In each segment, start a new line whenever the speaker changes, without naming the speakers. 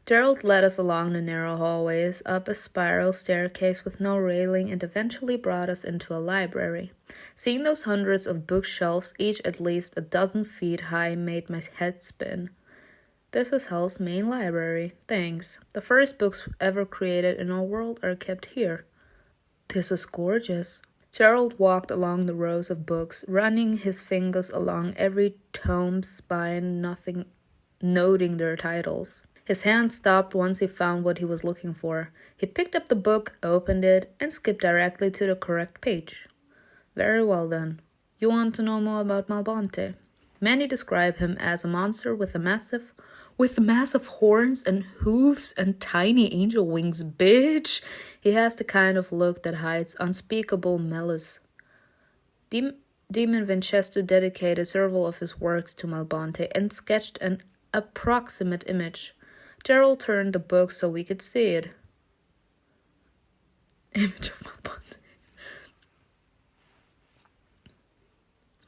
Gerald led us along the narrow hallways, up a spiral staircase with no railing, and eventually brought us into a library. Seeing those hundreds of bookshelves, each at least a dozen feet high, made my head spin. This is Hell's main library. Thanks. The first books ever created in our world are kept here. This is gorgeous. Gerald walked along the rows of books, running his fingers along every tome's spine, noting their titles. His hand stopped once he found what he was looking for. He picked up the book, opened it, and skipped directly to the correct page. Very well then. You want to know more about Malbonte? Many describe him as a monster with massive horns and hooves and tiny angel wings, bitch. He has the kind of look that hides unspeakable malice. Demon Winchester dedicated several of his works to Malbonte and sketched an approximate image. Gerald turned the book so we could see it. Image of Malbonte.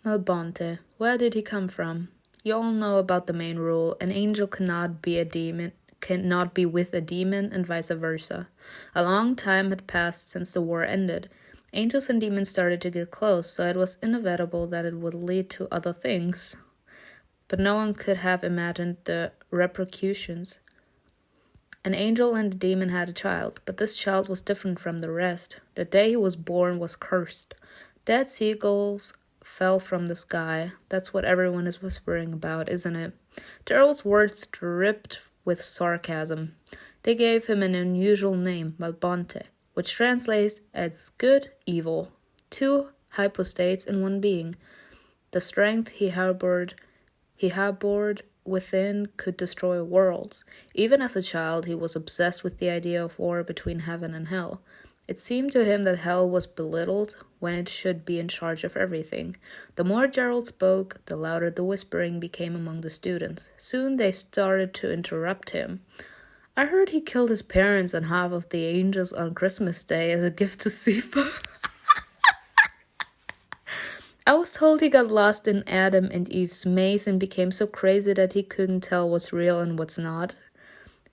Malbonte. Where did he come from? You all know about the main rule. An angel cannot be with a demon, and vice versa. A long time had passed since the war ended. Angels and demons started to get close, so it was inevitable that it would lead to other things. But no one could have imagined the repercussions. An angel and a demon had a child, but this child was different from the rest. The day he was born was cursed. Dead seagulls fell from the sky. That's what everyone is whispering about, isn't it? Gerald's words dripped with sarcasm. They gave him an unusual name, Malbonte, which translates as good, evil. Two hypostates in one being. The strength he harbored within could destroy worlds. Even as a child, he was obsessed with the idea of war between heaven and hell. It seemed to him that hell was belittled when it should be in charge of everything. The more Gerald spoke, the louder the whispering became among the students. Soon they started to interrupt him. I heard he killed his parents and half of the angels on Christmas Day as a gift to Sifa. I was told he got lost in Adam and Eve's maze and became so crazy that he couldn't tell what's real and what's not.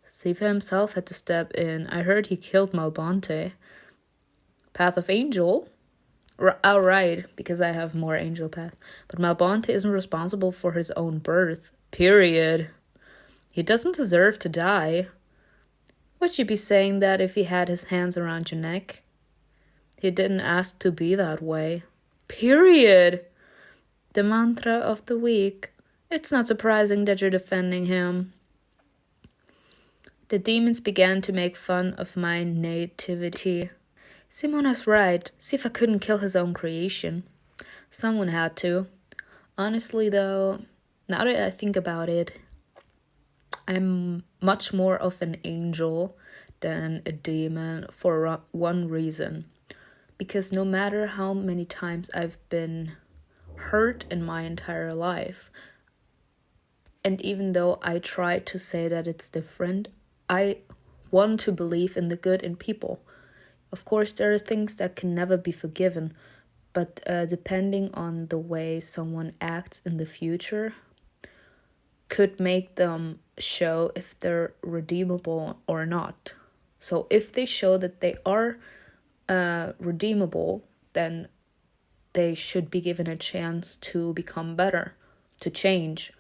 Sifa himself had to step in. I heard he killed Malbonte. Path of Angel? Right, because I have more angel paths. But Malbonte isn't responsible for his own birth. Period. He doesn't deserve to die. Would you be saying that if he had his hands around your neck? He didn't ask to be that way. Period. The mantra of the week. It's not surprising that you're defending him. The demons began to make fun of my nativity. Simona's right. Sifa couldn't kill his own creation. Someone had to. Honestly, though, now that I think about it, I'm much more of an angel than a demon for one reason. Because no matter how many times I've been hurt in my entire life, and even though I try to say that it's different, I want to believe in the good in people. Of course, there are things that can never be forgiven, but depending on the way someone acts in the future could make them show if they're redeemable or not. So if they show that they are redeemable, then they should be given a chance to become better, to change.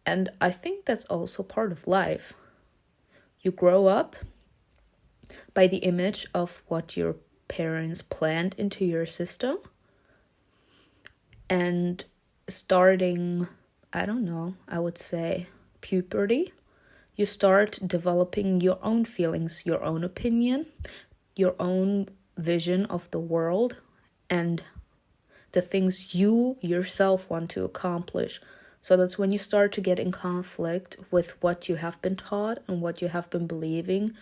And I think that's also part of life. You grow up by the image of what your parents planned into your system. And starting, I would say puberty, you start developing your own feelings, your own opinion, your own vision of the world, and the things you yourself want to accomplish. So that's when you start to get in conflict with what you have been taught and what you have been believing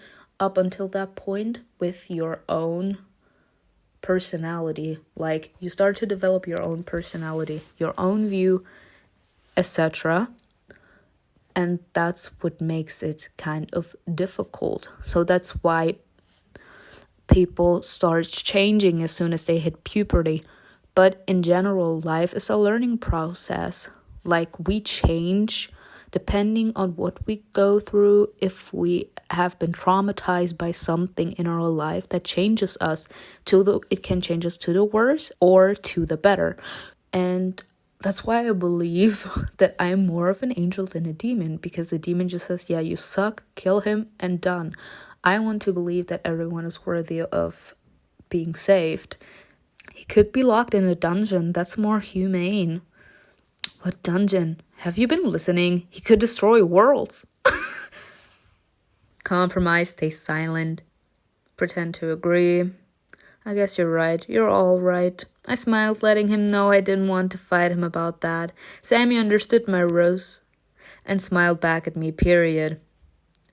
up until that point with your own personality. Like, you start to develop your own personality, your own view, etc. And that's what makes it kind of difficult. So that's why people start changing as soon as they hit puberty. But in general, life is a learning process. Like, we change Depending on what we go through, if we have been traumatized by something in our life that changes us it can change us to the worse or to the better. And that's why I believe that I'm more of an angel than a demon, because the demon just says, yeah, you suck, kill him, and done. I want to believe that everyone is worthy of being saved. He could be locked in a dungeon. That's more humane. What dungeon? Have you been listening? He could destroy worlds. Compromise, stay silent. Pretend to agree. I guess you're right. You're all right. I smiled, letting him know I didn't want to fight him about that. Sammy understood my rose and smiled back at me, period.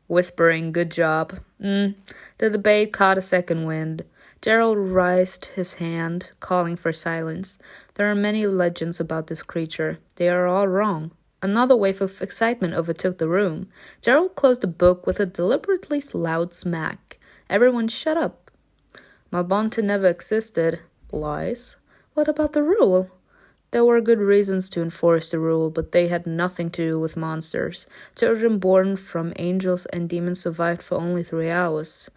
Whispering, good job. The debate caught a second wind. Gerald raised his hand, calling for silence. There are many legends about this creature. They are all wrong. Another wave of excitement overtook the room. Gerald closed the book with a deliberately loud smack. Everyone shut up. Malbonte never existed. Lies. What about the rule? There were good reasons to enforce the rule, but they had nothing to do with monsters. Children born from angels and demons survived for only 3 hours.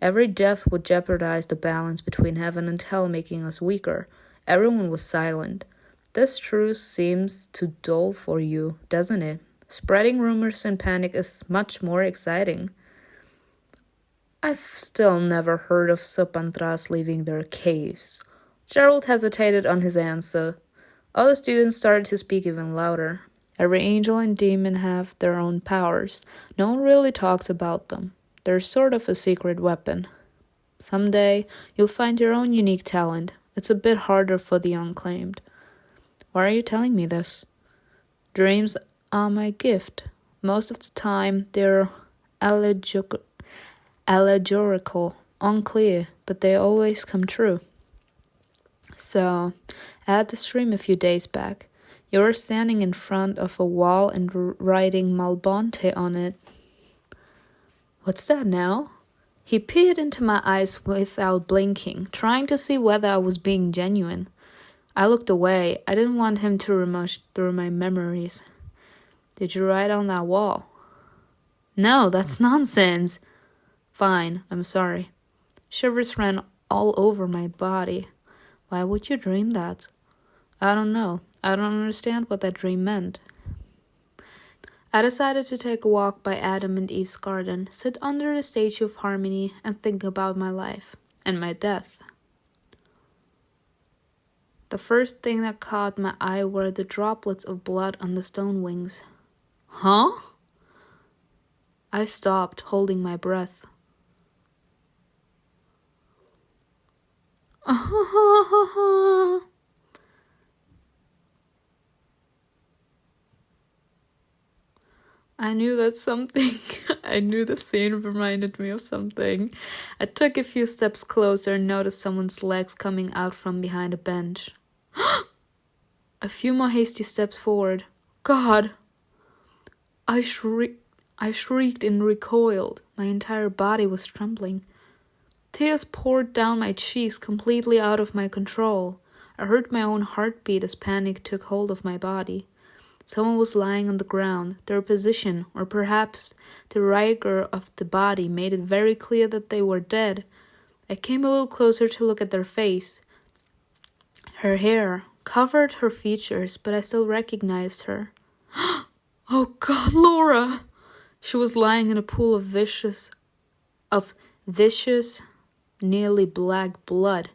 Every death would jeopardize the balance between heaven and hell, making us weaker. Everyone was silent. This truth seems too dull for you, doesn't it? Spreading rumors and panic is much more exciting. I've still never heard of Supantras leaving their caves. Gerald hesitated on his answer. Other students started to speak even louder. Every angel and demon have their own powers. No one really talks about them. They're sort of a secret weapon. Someday, you'll find your own unique talent. It's a bit harder for the unclaimed. Why are you telling me this? Dreams are my gift. Most of the time, they're allegorical, unclear, but they always come true. So, I had this dream a few days back. You were standing in front of a wall and writing MALBONTE on it. What's that now? He peered into my eyes without blinking, trying to see whether I was being genuine. I looked away. I didn't want him to rummage through my memories. Did you write on that wall? No, that's nonsense. Fine, I'm sorry. Shivers ran all over my body. Why would you dream that? I don't know. I don't understand what that dream meant. I decided to take a walk by Adam and Eve's garden, sit under the statue of Harmony, and think about my life and my death. The first thing that caught my eye were the droplets of blood on the stone wings. Huh? I stopped, holding my breath. I knew that something. I knew the scene reminded me of something. I took a few steps closer and noticed someone's legs coming out from behind a bench. A few more hasty steps forward. God! I shrieked and recoiled. My entire body was trembling. Tears poured down my cheeks, completely out of my control. I heard my own heartbeat as panic took hold of my body. Someone was lying on the ground. Their position, or perhaps the rigor of the body, made it very clear that they were dead. I came a little closer to look at their face. Her hair covered her features, but I still recognized her. Oh God, Laura! She was lying in a pool of vicious, nearly black blood.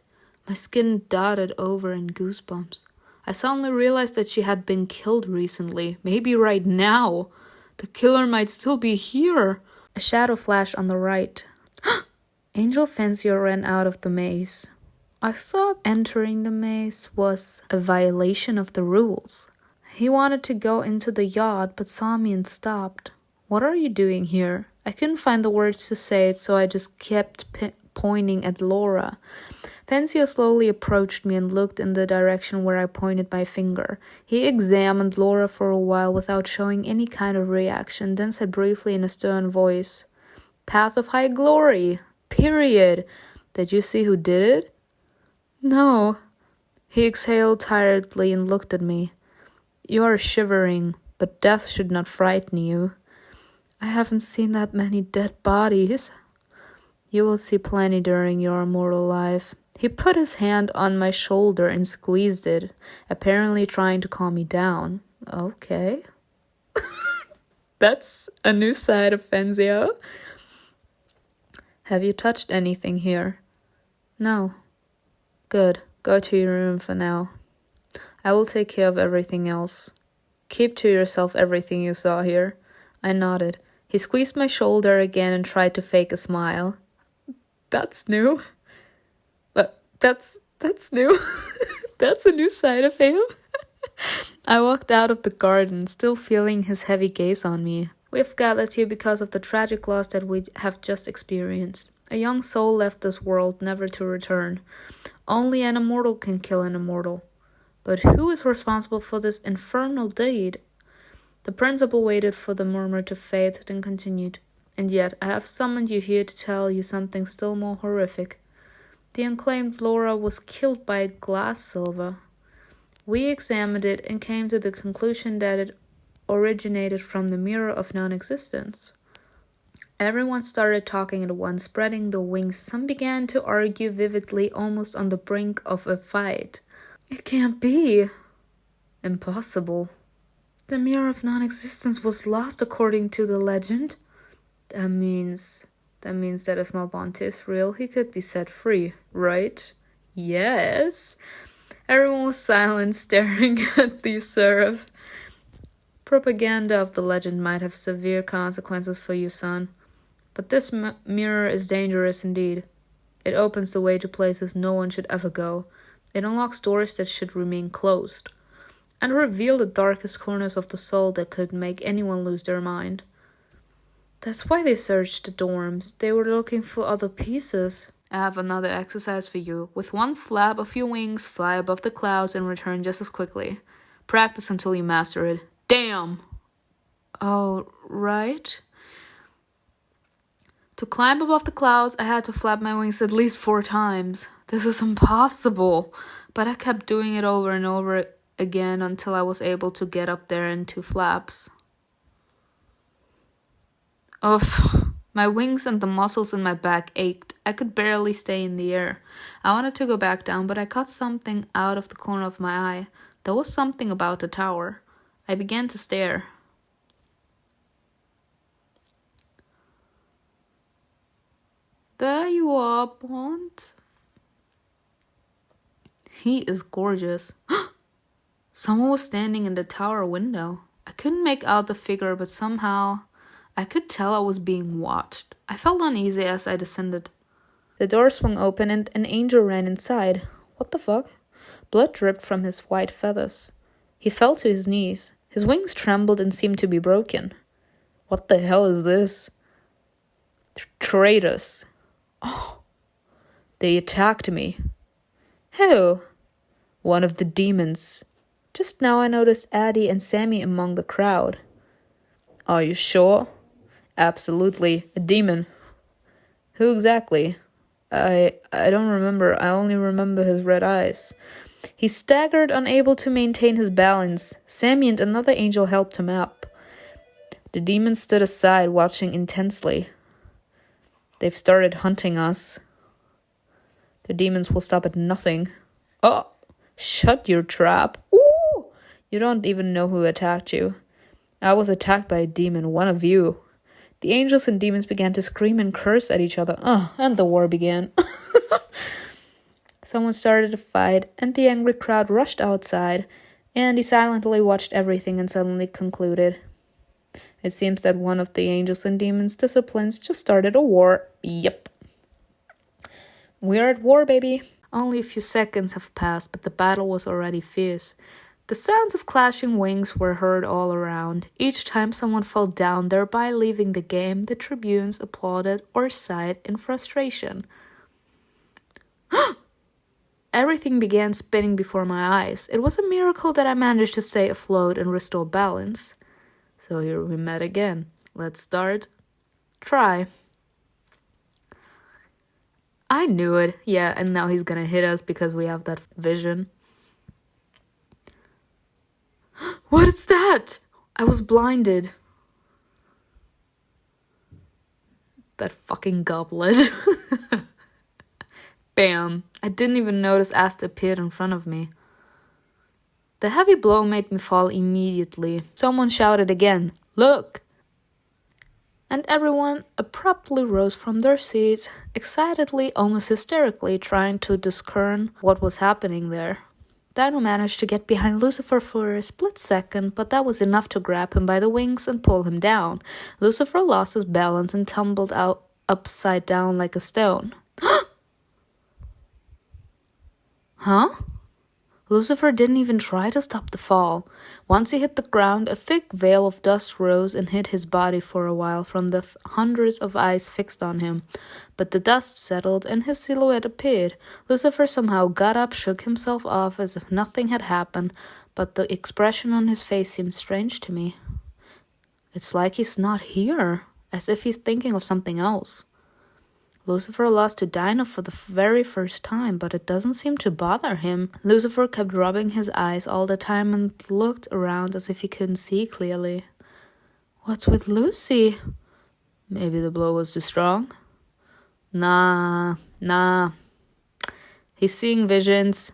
My skin dotted over in goosebumps. I suddenly realized that she had been killed recently, maybe right now. The killer might still be here. A shadow flashed on the right. Angel Fancier ran out of the maze. I thought entering the maze was a violation of the rules. He wanted to go into the yard, but saw me and stopped. What are you doing here? I couldn't find the words to say it, so I just kept pointing at Laura. Fancier slowly approached me and looked in the direction where I pointed my finger. He examined Laura for a while without showing any kind of reaction, then said briefly in a stern voice, "Path of high glory. Period. Did you see who did it?" "No." He exhaled tiredly and looked at me. "You are shivering. but death should not frighten you. I haven't seen that many dead bodies. You will see plenty during your immortal life. He put his hand on my shoulder and squeezed it, apparently trying to calm me down. Okay. That's a new side of Fenzio. Have you touched anything here? No. Good. Go to your room for now. I will take care of everything else. Keep to yourself everything you saw here. I nodded. He squeezed my shoulder again and tried to fake a smile. That's new. But that's new. That's a new side of him. I walked out of the garden, still feeling his heavy gaze on me. We have gathered here because of the tragic loss that we have just experienced. A young soul left this world, never to return. Only an immortal can kill an immortal. But who is responsible for this infernal deed? The principal waited for the murmur to fade, then continued. And yet I have summoned you here to tell you something still more horrific. The unclaimed Laura was killed by a glass silver. We examined it and came to the conclusion that it originated from the mirror of non-existence. Everyone started talking at once, spreading their wings. Some began to argue vividly, almost on the brink of a fight. It can't be. Impossible. The mirror of non-existence was lost according to the legend. That means that if Malbonte is real, he could be set free, right? Yes. Everyone was silent, staring at the seraph. Propaganda of the legend might have severe consequences for you, son. But this mirror is dangerous indeed. It opens the way to places no one should ever go. It unlocks doors that should remain closed, and reveal the darkest corners of the soul that could make anyone lose their mind. That's why they searched the dorms. They were looking for other pieces. I have another exercise for you. With one flap of your wings, fly above the clouds and return just as quickly. Practice until you master it. Damn! Oh, right. To climb above the clouds, I had to flap my wings at least 4 times. This is impossible. But I kept doing it over and over again until I was able to get up there in 2 flaps. Ugh. My wings and the muscles in my back ached. I could barely stay in the air. I wanted to go back down, but I caught something out of the corner of my eye. There was something about the tower. I began to stare. There you are, Bond. He is gorgeous. Someone was standing in the tower window. I couldn't make out the figure, but somehow I could tell I was being watched. I felt uneasy as I descended. The door swung open and an angel ran inside. What the fuck? Blood dripped from his white feathers. He fell to his knees. His wings trembled and seemed to be broken. What the hell is this? Traitors. Oh, they attacked me. Who? One of the demons. Just now I noticed Addie and Sammy among the crowd. Are you sure? Absolutely, a demon. Who exactly? I don't remember. I only remember his red eyes. He staggered, unable to maintain his balance. Sammy and another angel helped him up. The demon stood aside, watching intensely. They've started hunting us. The demons will stop at nothing. Oh, shut your trap. Ooh! You don't even know who attacked you. I was attacked by a demon, one of you. The angels and demons began to scream and curse at each other. And the war began. Someone started a fight, and the angry crowd rushed outside. Andy silently watched everything and suddenly concluded. It seems that one of the angels and demons' disciplines just started a war. Yep. We're at war, baby. Only a few seconds have passed, but the battle was already fierce. The sounds of clashing wings were heard all around. Each time someone fell down, thereby leaving the game, the tribunes applauded or sighed in frustration. Everything began spinning before my eyes. It was a miracle that I managed to stay afloat and restore balance. So here we met again. Let's start. Try. I knew it. Yeah, and now he's gonna hit us because we have that vision. What is that? I was blinded. That fucking goblet. Bam. I didn't even notice Asta appeared in front of me. The heavy blow made me fall immediately. Someone shouted again, "Look!" And everyone abruptly rose from their seats, excitedly, almost hysterically, trying to discern what was happening there. Dino managed to get behind Lucifer for a split second, but that was enough to grab him by the wings and pull him down. Lucifer lost his balance and tumbled out upside down like a stone. Huh? Lucifer didn't even try to stop the fall. Once he hit the ground, a thick veil of dust rose and hid his body for a while from the hundreds of eyes fixed on him. But the dust settled and his silhouette appeared. Lucifer somehow got up, shook himself off as if nothing had happened, but the expression on his face seemed strange to me. It's like he's not here, as if he's thinking of something else. Lucifer lost to Dino for the very first time, but it doesn't seem to bother him. Lucifer kept rubbing his eyes all the time and looked around as if he couldn't see clearly. What's with Lucy? Maybe the blow was too strong? Nah. He's seeing visions.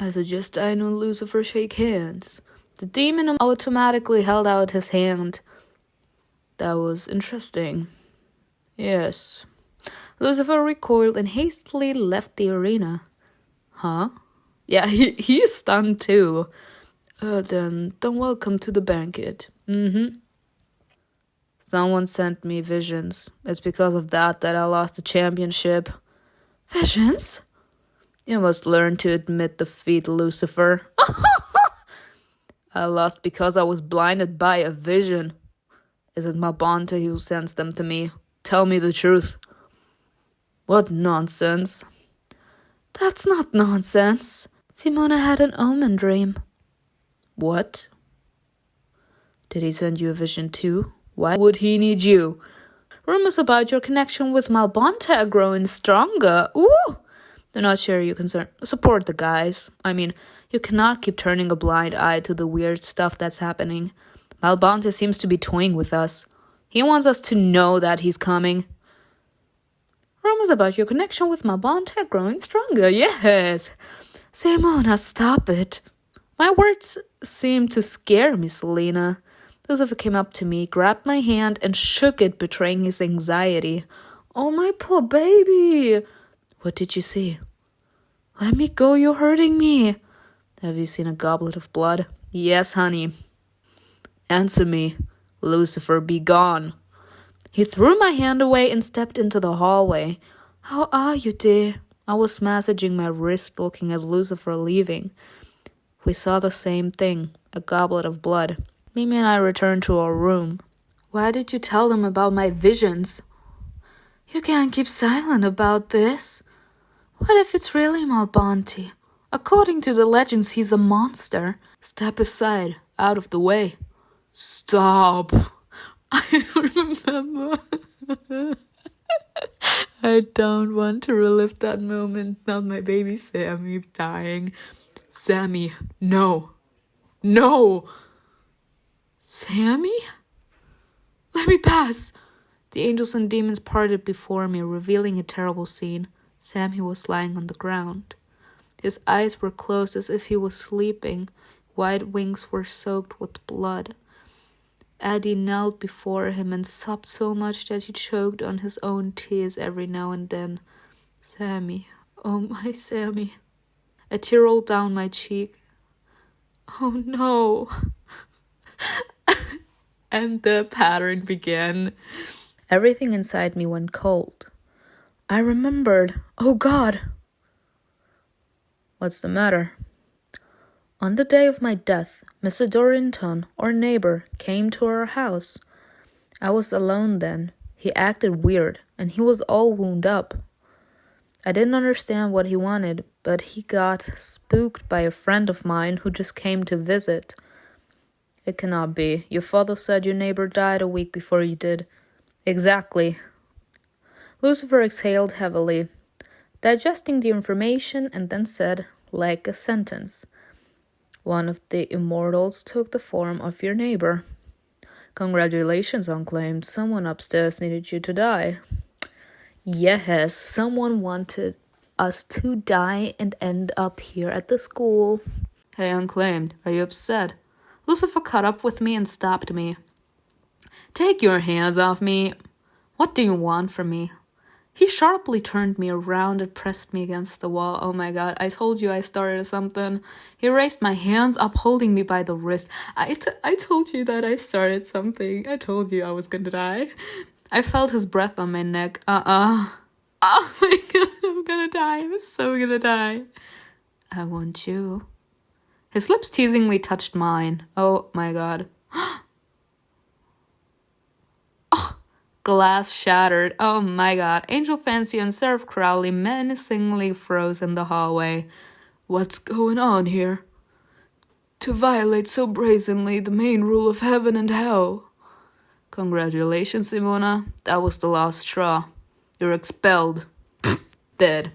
I suggest Dino and Lucifer shake hands. The demon automatically held out his hand. That was interesting. Yes. Lucifer recoiled and hastily left the arena. Huh? Yeah, he is stunned too. Then welcome to the banquet. Someone sent me visions. It's because of that I lost the championship. Visions? You must learn to admit defeat, Lucifer. I lost because I was blinded by a vision. Is it MALBONTE who sends them to me? Tell me the truth. What nonsense. That's not nonsense. Simona had an omen dream. What? Did he send you a vision too? Why would he need you? Rumors about your connection with MALBONTE are growing stronger. Ooh! Do not share your concern. Support the guys. I mean, you cannot keep turning a blind eye to the weird stuff that's happening. MALBONTE seems to be toying with us. He wants us to know that he's coming. Rumors about your connection with MALBONTE are growing stronger, yes. Simona, stop it. My words seem to scare me, Selena. Lucifer came up to me, grabbed my hand, and shook it, betraying his anxiety. Oh, my poor baby. What did you see? Let me go, you're hurting me. Have you seen a goblet of blood? Yes, honey. Answer me. Lucifer, be gone. He threw my hand away and stepped into the hallway. How are you, dear? I was massaging my wrist, looking at Lucifer leaving. We saw the same thing, a goblet of blood. Mimi and I returned to our room. Why did you tell them about my visions? You can't keep silent about this. What if it's really MALBONTE? According to the legends, he's a monster. Step aside, out of the way. Stop. I remember. I don't want to relive that moment. Not my baby Sammy dying. Sammy, no. No. Sammy? Let me pass. The angels and demons parted before me, revealing a terrible scene. Sammy was lying on the ground. His eyes were closed as if he was sleeping. White wings were soaked with blood. Eddie knelt before him and sobbed so much that he choked on his own tears every now and then. Sammy, oh my Sammy. A tear rolled down my cheek. Oh no. And the pattern began. Everything inside me went cold. I remembered. Oh God. What's the matter? On the day of my death, Mr. Dorrington, our neighbor, came to our house. I was alone then. He acted weird, and he was all wound up. I didn't understand what he wanted, but he got spooked by a friend of mine who just came to visit. It cannot be. Your father said your neighbor died a week before you did. Exactly. Lucifer exhaled heavily, digesting the information, and then said, like a sentence, One of the immortals took the form of your neighbor. Congratulations, unclaimed. Someone upstairs needed you to die. Yes, someone wanted us to die and end up here at the school. Hey, unclaimed, are you upset? Lucifer caught up with me and stopped me. Take your hands off me. What do you want from me? He sharply turned me around and pressed me against the wall. Oh my god, I told you I started something. He raised my hands up, holding me by the wrist. I told you that I started something. I told you I was gonna die. I felt his breath on my neck. Oh my god, I'm gonna die. I'm so gonna die. I want you. His lips teasingly touched mine. Oh my god. Glass shattered. Oh my god. Angel Fancy and Seraph Crowley menacingly froze in the hallway. What's going on here? To violate so brazenly the main rule of heaven and hell. Congratulations, Simona. That was the last straw. You're expelled. Dead.